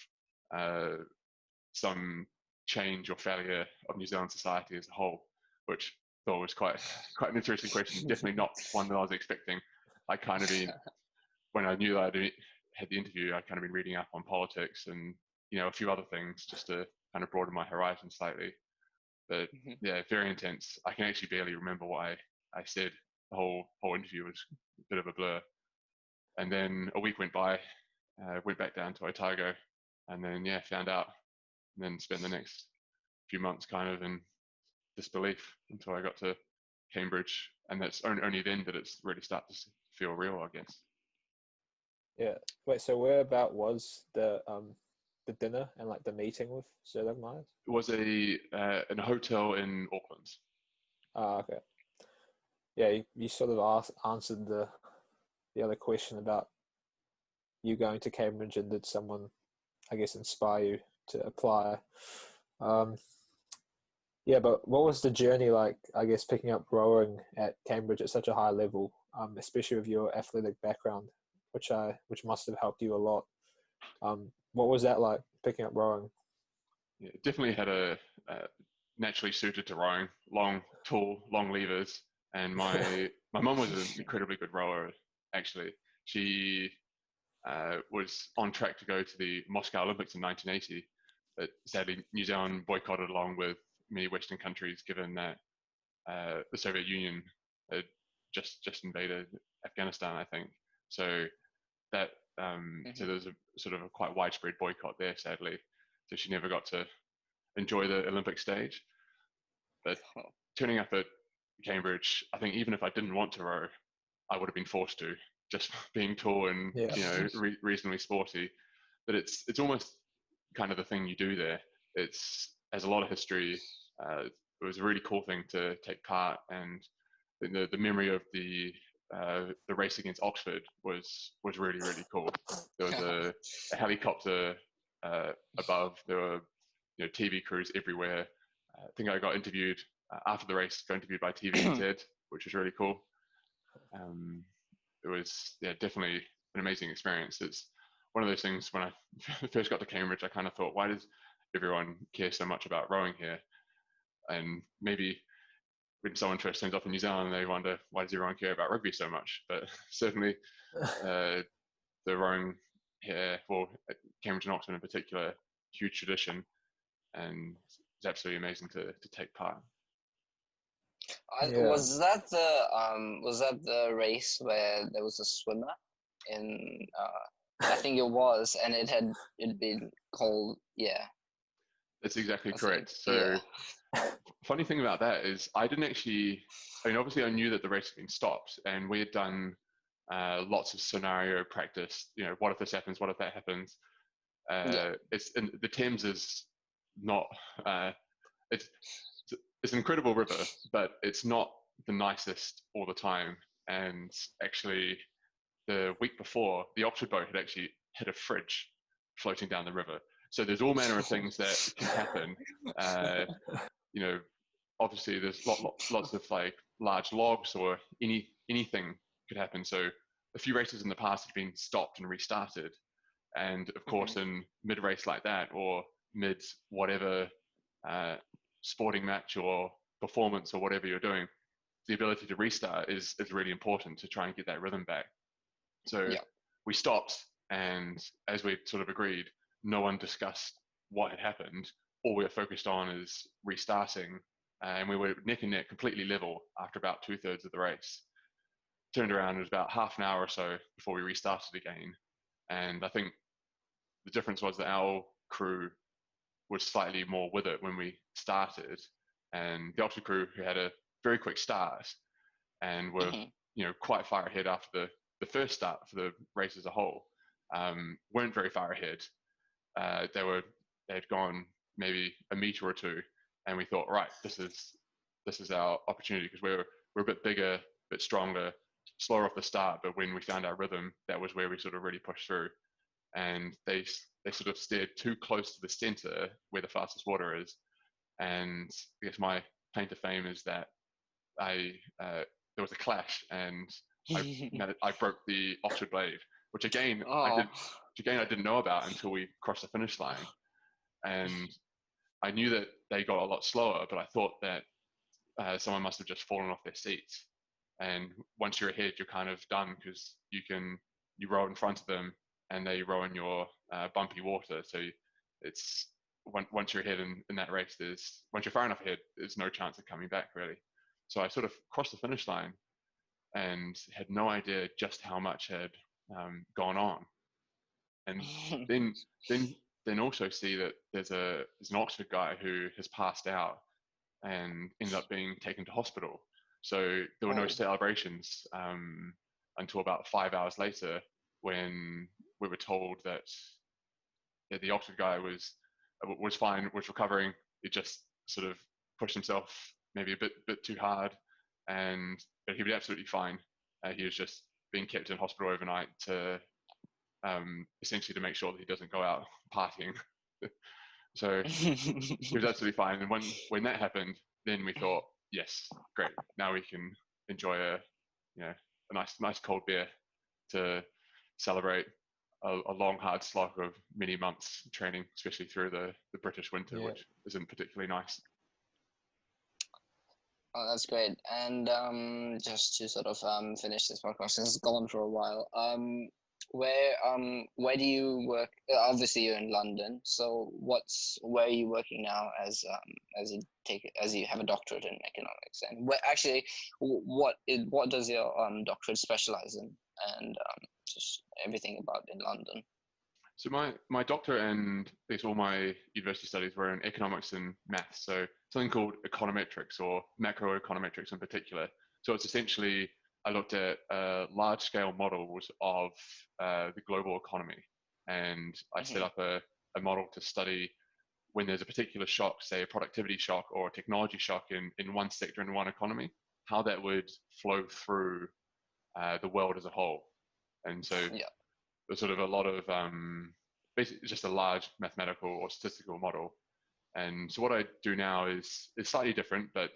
some change or failure of New Zealand society as a whole, which I thought was quite an interesting question. Definitely not one that I was expecting. I kind of been, when I knew that I had the interview, I kind of been reading up on politics and a few other things just to kind of broaden my horizon slightly. But yeah, very intense. I can actually barely remember what I said. The whole interview was a bit of a blur. And then a week went by, went back down to Otago, and then found out, and then spent the next few months kind of in disbelief until I got to Cambridge, and that's only then did it really start to feel real, I guess. Yeah. Wait. So where about was the dinner and like the meeting with Sir Doug Myers? It was in a hotel in Auckland. Ah, okay. Yeah, you sort of answered the other question about you going to Cambridge, and did someone, I guess, inspire you to apply? Yeah, but what was the journey like, I guess, picking up rowing at Cambridge at such a high level, especially with your athletic background, which must have helped you a lot. What was that like, picking up rowing? Yeah, definitely had a naturally suited to rowing, long, tall, long levers. And my mum was an incredibly good rower, actually. She was on track to go to the Moscow Olympics in 1980, but sadly New Zealand boycotted along with many Western countries, given that the Soviet Union had just invaded Afghanistan, I think. So that so there was a sort of a quite widespread boycott there, sadly. So she never got to enjoy the Olympic stage. But turning up at Cambridge, I think even if I didn't want to row, I would have been forced to, just being tall and reasonably sporty. But it's almost kind of the thing you do there. It's has a lot of history. It was a really cool thing to take part, and the memory of the race against Oxford was really cool. There was a helicopter above. There were TV crews everywhere. I think I got interviewed after the race, got interviewed by TVNZ, which was really cool. It was definitely an amazing experience. It's one of those things when I first got to Cambridge, I kind of thought, why does everyone care so much about rowing here? And maybe when someone first turns up in New Zealand, they wonder, why does everyone care about rugby so much? But certainly the rowing here, well, Cambridge and Oxford in particular, huge tradition, and it's absolutely amazing to take part. Was that the race where there was a swimmer in I think it was, and it'd been called That's exactly correct. So funny thing about that is I didn't actually, I mean, obviously I knew that the race had been stopped, and we had done lots of scenario practice. What if this happens? What if that happens? It's the Thames is not it's an incredible river, but it's not the nicest all the time. And actually, the week before, the Oxford boat had actually hit a fridge floating down the river. So there's all manner of things that can happen. Obviously there's lots of like large logs or anything could happen. So a few races in the past have been stopped and restarted. And of course, in mid-race like that, or mid whatever sporting match or performance or whatever you're doing, the ability to restart is really important to try and get that rhythm back. So we stopped, and as we sort of agreed, no one discussed what had happened. All we were focused on is restarting, and we were neck and neck, completely level after about 2/3 of the race. Turned around, it was about half an hour or so before we restarted again. And I think the difference was that our crew was slightly more with it when we started, and the Oxford crew, who had a very quick start and were quite far ahead after the first start for the race as a whole, weren't very far ahead. They'd gone maybe a meter or two, and we thought, right, this is our opportunity, because we're a bit bigger, a bit stronger, slower off the start, but when we found our rhythm, that was where we sort of really pushed through. And they sort of steered too close to the center where the fastest water is. And I guess my claim to fame is that there was a clash, and I broke the Oxford blade, which again I didn't know about until we crossed the finish line. And I knew that they got a lot slower, but I thought that someone must have just fallen off their seats. And once you're ahead, you're kind of done, because you row in front of them, and they row in your bumpy water. So it's once you're ahead in that race, once you're far enough ahead, there's no chance of coming back, really. So I sort of crossed the finish line and had no idea just how much had gone on, and then then also see that there's an Oxford guy who has passed out and ended up being taken to hospital. So there were no celebrations until about 5 hours later, when we were told that the Oxford guy was fine, was recovering. He just sort of pushed himself maybe a bit too hard, but he was absolutely fine. He was just being kept in hospital overnight to essentially to make sure that he doesn't go out partying. So he was absolutely fine. And when that happened, then we thought, yes, great. Now we can enjoy a nice cold beer to celebrate a long, hard slog of many months training, especially through the British winter, which isn't particularly nice. Oh, that's great. And just to sort of finish this podcast, it's gone for a while. Where do you work? Obviously, you're in London. So where are you working now as you have a doctorate in economics? And what does your doctorate specialize in? And just everything about in London. So my doctorate and basically all my university studies were in economics and maths. So something called econometrics, or macroeconometrics in particular. So it's essentially, I looked at large scale models of the global economy, and I set up a model to study when there's a particular shock, say a productivity shock or a technology shock in one sector in one economy, how that would flow through the world as a whole. And so there's sort of a lot of basically just a large mathematical or statistical model. And so what I do now is slightly different, but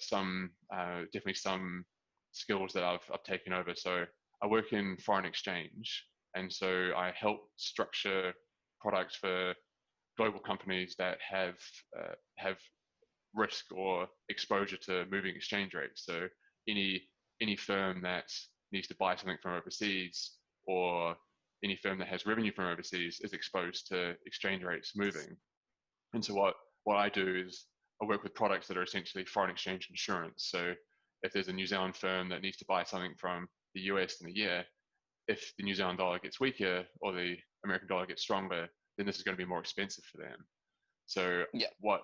definitely some skills that I've taken over. So I work in foreign exchange, and so I help structure products for global companies that have risk or exposure to moving exchange rates. So any firm that needs to buy something from overseas, or any firm that has revenue from overseas, is exposed to exchange rates moving. And so what I do is I work with products that are essentially foreign exchange insurance. So if there's a New Zealand firm that needs to buy something from the US in a year, if the New Zealand dollar gets weaker or the American dollar gets stronger, then this is going to be more expensive for them. So what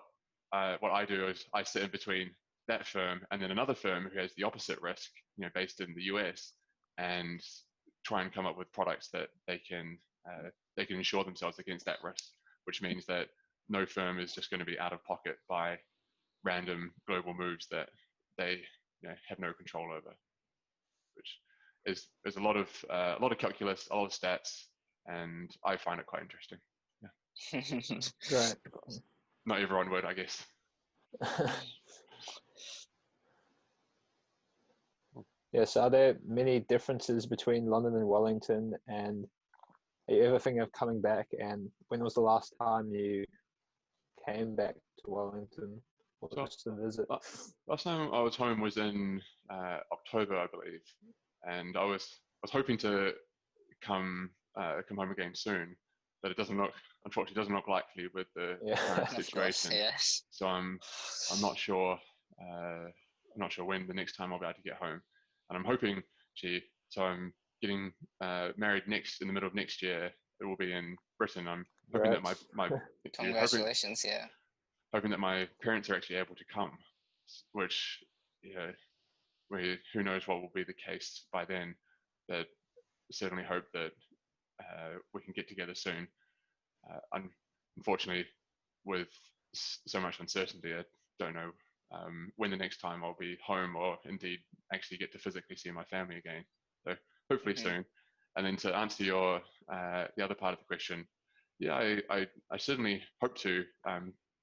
I do is I sit in between that firm and then another firm who has the opposite risk, based in the US, and try and come up with products that they can insure themselves against that risk, which means that no firm is just going to be out of pocket by random global moves that they have no control over, which is a lot of calculus, a lot of stats, and I find it quite interesting. Right. Not everyone would, I guess. Yes. Are there many differences between London and Wellington? And are you ever thinking of coming back? And when was the last time you came back to Wellington, or just a visit? Last time I was home was in October, I believe, and I was hoping to come home again soon, but it unfortunately doesn't look likely with the current situation. Of course, yes. So I'm not sure when the next time I'll be able to get home, and I'm hoping so I'm getting married in the middle of next year. It will be in Britain. I'm hoping that my congratulations, hoping that my parents are actually able to come, which who knows what will be the case by then. But certainly hope that we can get together soon. Unfortunately, with so much uncertainty, I don't know when the next time I'll be home, or indeed actually get to physically see my family again. So hopefully soon. And then to answer your the other part of the question, I certainly hope to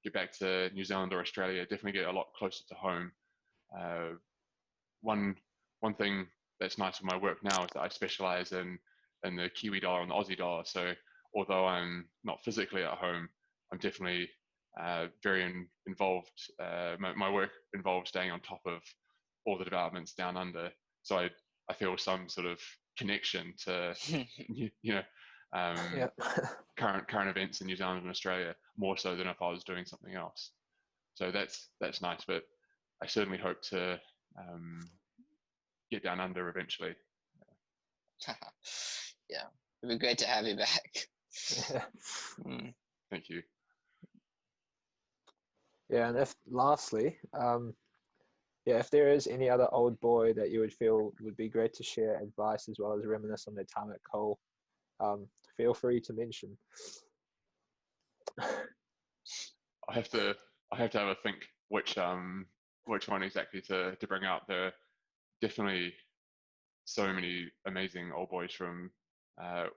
get back to New Zealand or Australia. Definitely get a lot closer to home. One thing that's nice with my work now is that I specialize in the Kiwi dollar and the Aussie dollar. So although I'm not physically at home, I'm definitely very involved. My work involves staying on top of all the developments down under. So I feel some sort of connection to current events in New Zealand and Australia, more so than if I was doing something else. So that's nice, but I certainly hope to get down under eventually. Yeah. It'd be great to have you back. Mm. Thank you. Yeah, and if lastly, if there is any other old boy that you would feel would be great to share advice as well as reminisce on their time at Cole, feel free to mention. I have to have a think which one exactly to bring out. There are definitely so many amazing old boys from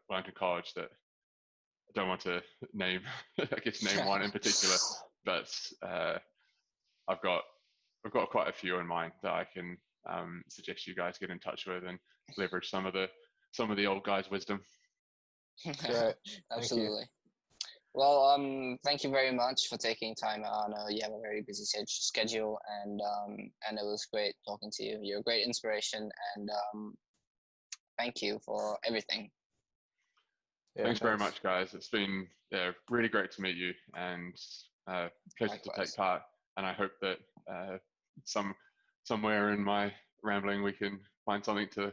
Wellington College that I don't want to name I guess name one in particular, but I've got quite a few in mind that I can suggest you guys get in touch with and leverage some of the old guys' wisdom. Great. Absolutely. Well, thank you very much for taking time. I know you have a very busy schedule, and it was great talking to you. You're a great inspiration, and thank you for everything. Yeah, thanks very much, guys. It's been really great to meet you, and pleasure to take part. And I hope that somewhere in my rambling we can find something to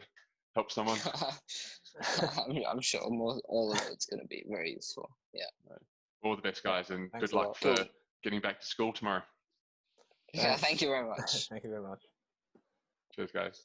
help someone. I'm sure all of it's going to be very useful. Yeah. All the best, guys, and Thanks good luck for getting back to school tomorrow. Yeah, thank you very much. Thank you very much. Cheers, guys.